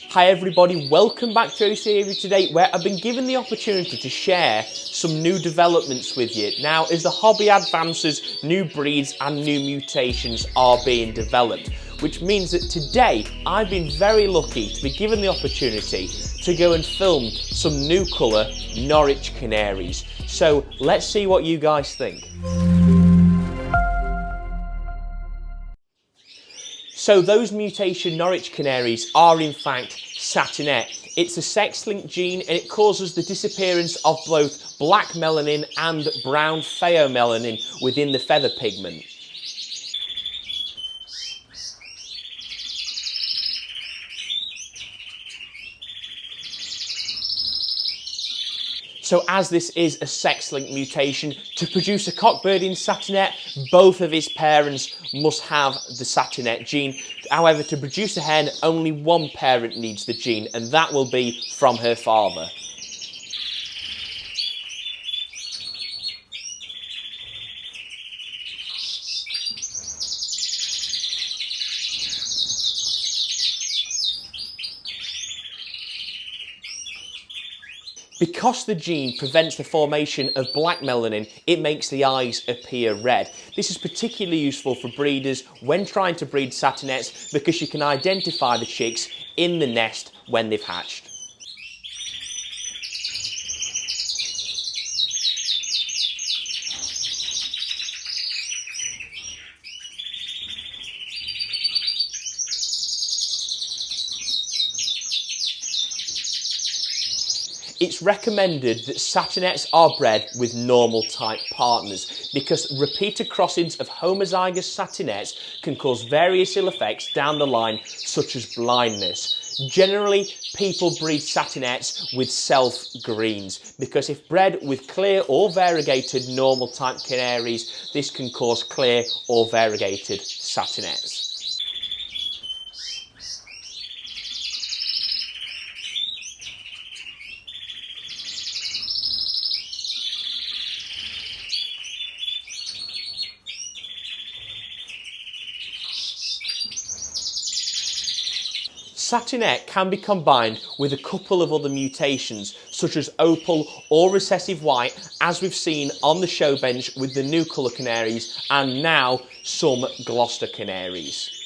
Hi everybody, welcome back to Canary today, where I've been given the opportunity to share some new developments with you. Now, as the hobby advances, new breeds and new mutations are being developed, which means that today I've been very lucky to be given the opportunity to go and film some new colour Norwich Canaries. So let's see what you guys think. So those mutation Norwich Canaries are in fact Satinette. It's a sex-linked gene and it causes the disappearance of both black melanin and brown pheomelanin within the feather pigment. So as this is a sex-linked mutation, to produce a cockbird in Satinette, both of his parents must have the Satinette gene. However, to produce a hen, only one parent needs the gene, and that will be from her father. Because the gene prevents the formation of black melanin, it makes the eyes appear red. This is particularly useful for breeders when trying to breed Satinettes because you can identify the chicks in the nest when they've hatched. It's recommended that Satinettes are bred with normal type partners because repeated crossings of homozygous Satinettes can cause various ill effects down the line, such as blindness. Generally, people breed Satinettes with self-greens because if bred with clear or variegated normal type canaries, this can cause clear or variegated Satinettes. Satinette can be combined with a couple of other mutations, such as opal or recessive white, as we've seen on the show bench with the new colour canaries and now some Gloucester canaries.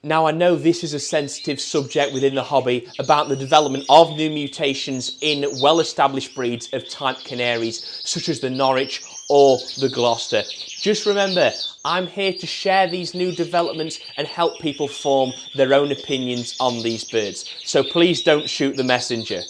Now, I know this is a sensitive subject within the hobby about the development of new mutations in well-established breeds of type canaries, such as the Norwich or the Gloucester. Just remember, I'm here to share these new developments and help people form their own opinions on these birds. So please don't shoot the messenger.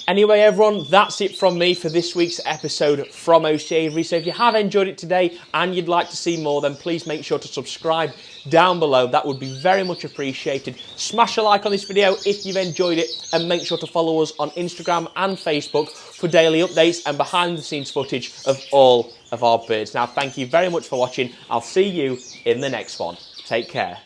Anyway, everyone, that's it from me for this week's episode from O'Shavery. So if you have enjoyed it today and you'd like to see more, then please make sure to subscribe down below. That would be very much appreciated. Smash a like on this video if you've enjoyed it, and make sure to follow us on Instagram and Facebook for daily updates and behind the scenes footage of all of our birds. Now, thank you very much for watching. I'll see you in the next one. Take care.